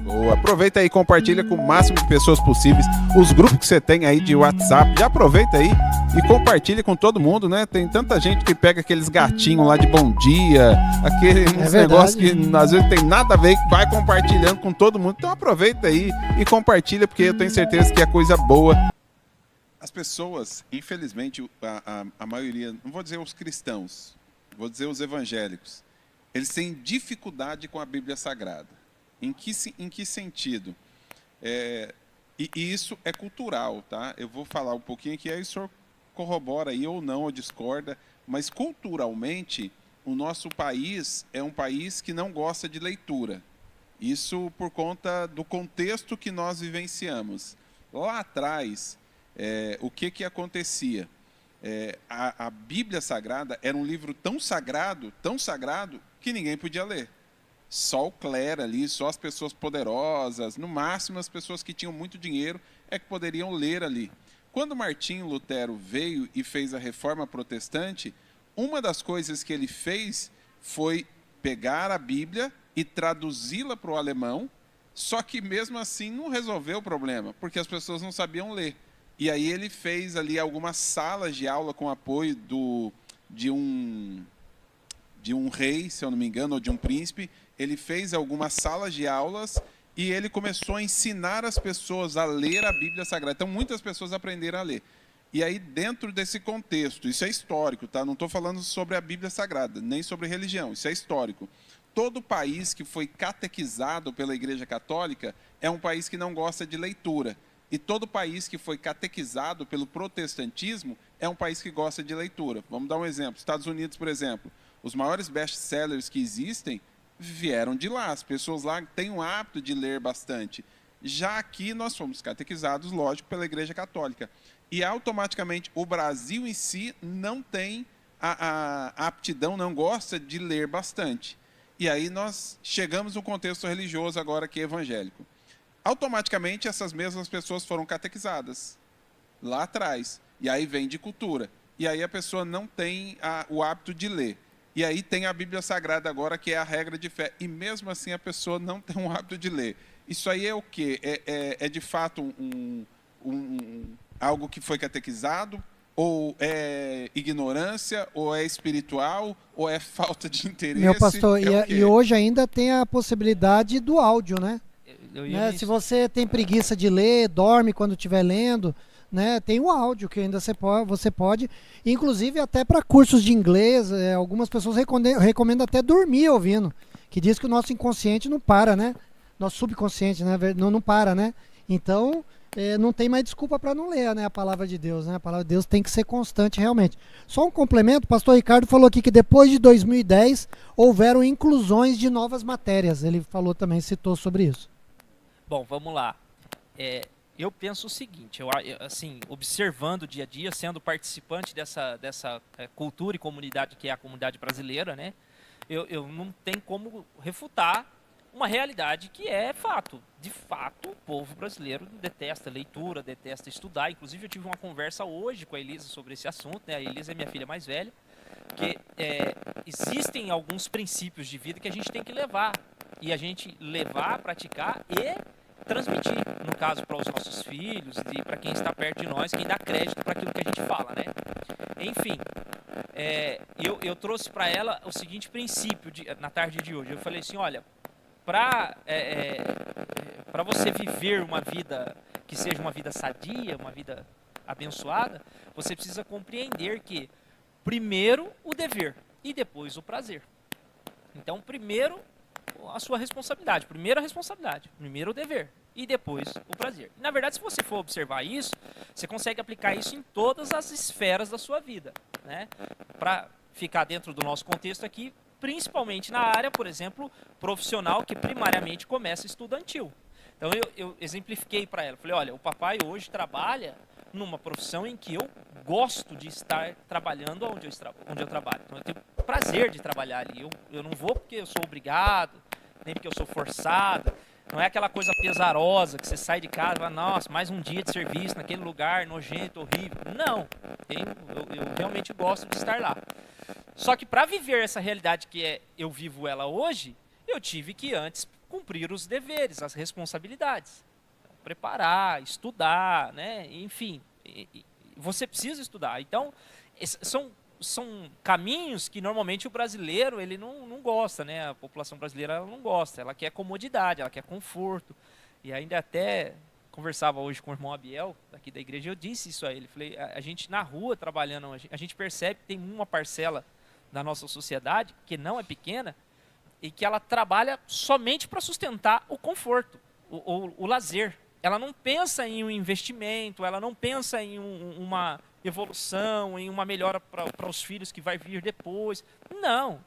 Boa. Aproveita aí e compartilha com o máximo de pessoas possíveis. Os grupos que você tem aí de WhatsApp, já aproveita aí e compartilha com todo mundo, né? Tem tanta gente que pega aqueles gatinhos lá de bom dia, aqueles negócios que às vezes tem nada a ver, que vai compartilhando com todo mundo. Então aproveita aí e compartilha, porque eu tenho certeza que é coisa boa. As pessoas, infelizmente, a maioria, não vou dizer os cristãos, vou dizer os evangélicos, eles têm dificuldade com a Bíblia Sagrada. Em que sentido? E isso é cultural, tá? Eu vou falar um pouquinho aqui, aí o senhor corrobora aí ou não, ou discorda, mas culturalmente o nosso país é um país que não gosta de leitura. Isso por conta do contexto que nós vivenciamos. Lá atrás, o que acontecia? A Bíblia Sagrada era um livro tão sagrado, que ninguém podia ler. Só o clero ali, só as pessoas poderosas, no máximo as pessoas que tinham muito dinheiro é que poderiam ler ali. Quando Martinho Lutero veio e fez a Reforma Protestante, uma das coisas que ele fez foi pegar a Bíblia e traduzi-la para o alemão, só que mesmo assim não resolveu o problema, porque as pessoas não sabiam ler. E aí ele fez ali algumas salas de aula com apoio de um rei, se eu não me engano, ou de um príncipe. Ele fez algumas salas de aulas e ele começou a ensinar as pessoas a ler a Bíblia Sagrada. Então, muitas pessoas aprenderam a ler. E aí, dentro desse contexto, isso é histórico, tá? Não estou falando sobre a Bíblia Sagrada, nem sobre religião, isso é histórico. Todo país que foi catequizado pela Igreja Católica é um país que não gosta de leitura. E todo país que foi catequizado pelo protestantismo é um país que gosta de leitura. Vamos dar um exemplo. Estados Unidos, por exemplo. Os maiores best-sellers que existem vieram de lá. As pessoas lá têm o hábito de ler bastante. Já aqui nós fomos catequizados, lógico, pela Igreja Católica. E automaticamente o Brasil em si não tem a aptidão, não gosta de ler bastante. E aí nós chegamos no contexto religioso agora que é evangélico. Automaticamente essas mesmas pessoas foram catequizadas lá atrás. E aí vem de cultura. E aí a pessoa não tem o hábito de ler. E aí tem a Bíblia Sagrada agora, que é a regra de fé. E mesmo assim a pessoa não tem um hábito de ler. Isso aí é o quê? É de fato algo que foi catequizado? Ou é ignorância? Ou é espiritual? Ou é falta de interesse? Meu pastor, e hoje ainda tem a possibilidade do áudio, né? Se você tem preguiça de ler, dorme quando estiver lendo, né? Tem o áudio que ainda você pode, inclusive até para cursos de inglês, algumas pessoas recomendam até dormir ouvindo, que diz que o nosso inconsciente não para, né? Nosso subconsciente, né? não para, né? Então, não tem mais desculpa para não ler, né? A palavra de Deus, né? A palavra de Deus tem que ser constante realmente. Só um complemento, o pastor Ricardo falou aqui que depois de 2010 houveram inclusões de novas matérias. Ele falou também, citou sobre isso. Bom, vamos lá. Eu penso o seguinte, assim, observando o dia a dia, sendo participante dessa cultura e comunidade que é a comunidade brasileira, né? Eu não tenho como refutar uma realidade que é fato. De fato, o povo brasileiro detesta leitura, detesta estudar. Inclusive, eu tive uma conversa hoje com a Elisa sobre esse assunto, né? A Elisa é minha filha mais velha, que existem alguns princípios de vida que a gente tem que levar. E a gente levar, praticar e transmitir, no caso, para os nossos filhos e para quem está perto de nós, quem dá crédito para aquilo que a gente fala, né? Enfim, eu trouxe para ela o seguinte princípio na tarde de hoje. Eu falei assim, olha, para você viver uma vida que seja uma vida sadia, uma vida abençoada, você precisa compreender que primeiro o dever e depois o prazer. Então, primeiro a sua responsabilidade, primeiro a responsabilidade, primeiro o dever e depois o prazer. Na verdade, se você for observar isso, você consegue aplicar isso em todas as esferas da sua vida, né? Para ficar dentro do nosso contexto aqui, principalmente na área, por exemplo, profissional, que primariamente começa estudantil. Então eu exemplifiquei para ela, falei, olha, o papai hoje trabalha numa profissão em que eu gosto de estar trabalhando onde eu trabalho. Então eu tenho prazer de trabalhar ali. Eu não vou porque eu sou obrigado, nem porque eu sou forçado. Não é aquela coisa pesarosa que você sai de casa e fala, nossa, mais um dia de serviço naquele lugar nojento, horrível. Não, eu realmente gosto de estar lá. Só que para viver essa realidade que eu vivo ela hoje, eu tive que antes cumprir os deveres, as responsabilidades. Preparar, estudar, né? Enfim, você precisa estudar. Então, são caminhos que normalmente o brasileiro ele não gosta, né? A população brasileira ela não gosta, ela quer comodidade, ela quer conforto. E ainda até conversava hoje com o irmão Abiel, daqui da igreja, eu disse isso a ele. Falei, a gente na rua trabalhando, a gente percebe que tem uma parcela da nossa sociedade, que não é pequena, e que ela trabalha somente para sustentar o conforto, o lazer. Ela não pensa em um investimento, ela não pensa em uma evolução, em uma melhora para os filhos que vai vir depois. Não.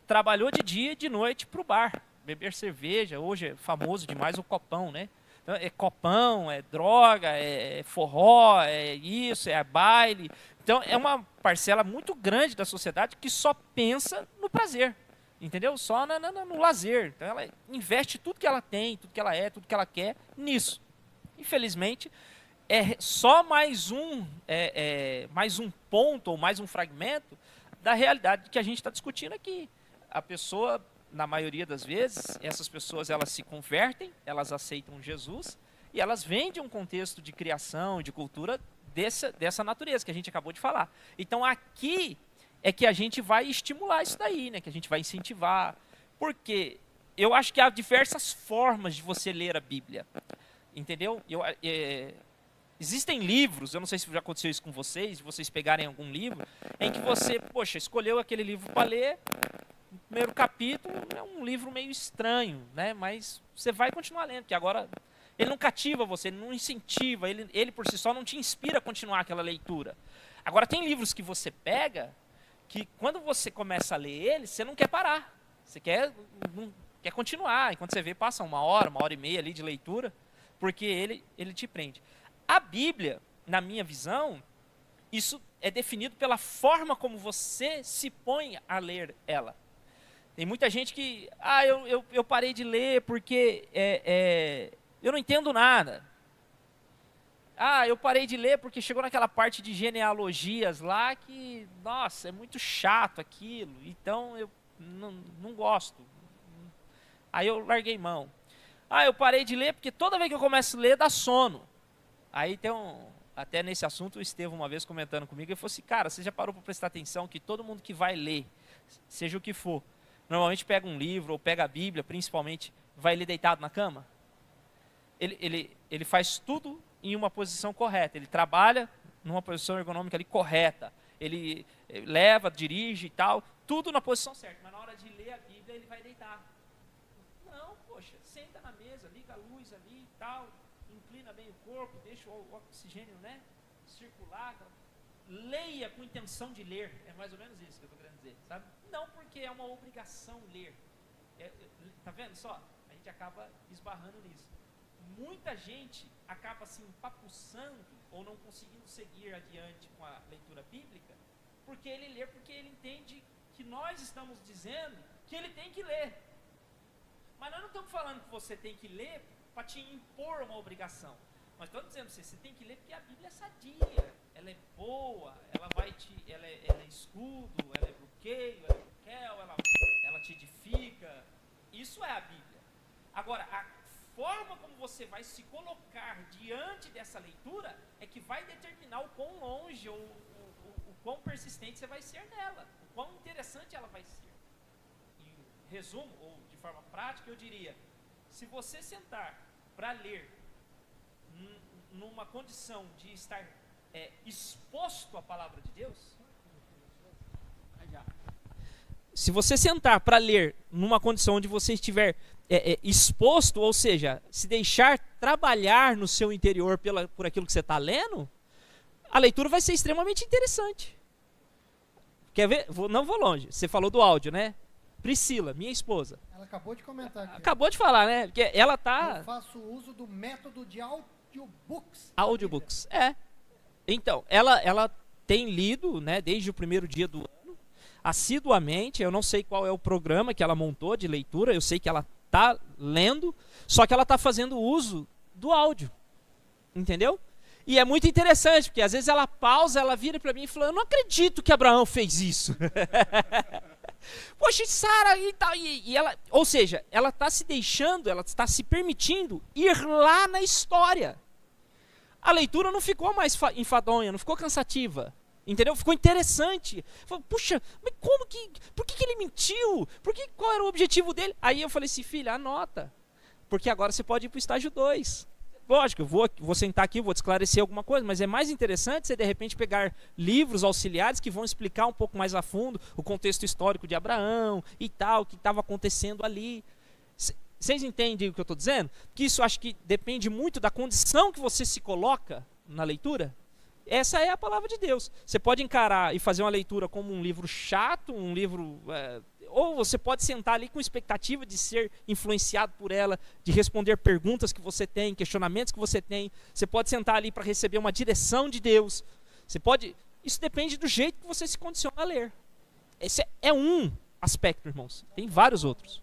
Trabalhou de dia e de noite para o bar, beber cerveja. Hoje é famoso demais o copão, né? Então, é copão, é droga, é forró, é isso, é baile. Então, é uma parcela muito grande da sociedade que só pensa no prazer, entendeu? Só no lazer. Então, ela investe tudo que ela tem, tudo que ela é, tudo que ela quer nisso. Infelizmente, é só mais um ponto ou mais um fragmento da realidade que a gente está discutindo aqui. A pessoa, na maioria das vezes, essas pessoas elas se convertem, elas aceitam Jesus e elas vêm de um contexto de criação, de cultura dessa natureza que a gente acabou de falar. Então aqui é que a gente vai estimular isso daí, né? Que a gente vai incentivar. Porque eu acho que há diversas formas de você ler a Bíblia. Entendeu? Existem livros, eu não sei se já aconteceu isso com vocês, de vocês pegarem algum livro, em que você, escolheu aquele livro para ler, o primeiro capítulo é um livro meio estranho, né? Mas você vai continuar lendo, porque agora ele não cativa você, ele não incentiva, ele por si só não te inspira a continuar aquela leitura. Agora tem livros que você pega, que quando você começa a ler eles, você não quer parar, você quer continuar, e quando você vê, passa uma hora e meia ali de leitura, porque ele te prende. A Bíblia, na minha visão, isso é definido pela forma como você se põe a ler ela. Tem muita gente que, eu parei de ler porque eu não entendo nada. Eu parei de ler porque chegou naquela parte de genealogias lá que, nossa, é muito chato aquilo, então eu não gosto. Aí eu larguei mão. Eu parei de ler porque toda vez que eu começo a ler dá sono. Aí tem até nesse assunto o Estevão uma vez comentando comigo, ele falou assim, cara, você já parou para prestar atenção que todo mundo que vai ler, seja o que for, normalmente pega um livro ou pega a Bíblia, principalmente, vai ler deitado na cama? Ele faz tudo em uma posição correta, ele trabalha numa posição ergonômica ali correta, ele leva, dirige e tal, tudo na posição certa, mas na hora de ler a Bíblia ele vai deitar. Não, poxa, senta na mesa, liga a luz ali e tal, inclina bem o corpo, deixa o oxigênio, né, circular, leia com intenção de ler, é mais ou menos isso que eu estou querendo dizer, sabe? Não porque é uma obrigação ler, tá vendo só? A gente acaba esbarrando nisso. Muita gente acaba se empapuçando ou não conseguindo seguir adiante com a leitura bíblica, porque ele lê, porque ele entende que nós estamos dizendo que ele tem que ler. Mas nós não estamos falando que você tem que ler para te impor uma obrigação. Nós estamos dizendo para você tem que ler porque a Bíblia é sadia, ela é boa, ela é escudo, ela é bloqueio, ela é bloqueio, ela te edifica. Isso é a Bíblia. Agora, a forma como você vai se colocar diante dessa leitura é que vai determinar o quão longe ou o quão persistente você vai ser nela, o quão interessante ela vai ser. Em resumo, ou de forma prática, eu diria, se você sentar para ler numa condição de estar exposto à palavra de Deus, se você sentar para ler numa condição onde você estiver exposto, ou seja, se deixar trabalhar no seu interior por aquilo que você está lendo, a leitura vai ser extremamente interessante. Quer ver? Não vou longe. Você falou do áudio, né? Priscila, minha esposa. Ela acabou de comentar aqui. Acabou de falar, né? Porque ela tá... Eu faço uso do método de audiobooks. Audiobooks, Então, ela tem lido, né, desde o primeiro dia do ano, assiduamente. Eu não sei qual é o programa que ela montou de leitura, eu sei que ela está lendo, só que ela está fazendo uso do áudio, entendeu? E é muito interessante, porque às vezes ela pausa, ela vira para mim e fala, eu não acredito que Abraão fez isso. Poxa, Sara e tal. E ela, ou seja, ela está se deixando, ela está se permitindo ir lá na história. A leitura não ficou mais enfadonha, não ficou cansativa. Entendeu? Ficou interessante. Falei, puxa, mas como que... Por que ele mentiu? Qual era o objetivo dele? Aí eu falei assim, filha, anota. Porque agora você pode ir para o estágio 2. Lógico, eu vou sentar aqui, vou te esclarecer alguma coisa, mas é mais interessante você, de repente, pegar livros auxiliares que vão explicar um pouco mais a fundo o contexto histórico de Abraão e tal, o que estava acontecendo ali. Vocês entendem o que eu estou dizendo? Que isso acho que depende muito da condição que você se coloca na leitura. Essa é a palavra de Deus. Você pode encarar e fazer uma leitura como um livro chato, um livro... ou você pode sentar ali com expectativa de ser influenciado por ela, de responder perguntas que você tem, questionamentos que você tem. Você pode sentar ali para receber uma direção de Deus. Isso depende do jeito que você se condiciona a ler. Esse é um aspecto, irmãos. Tem vários outros.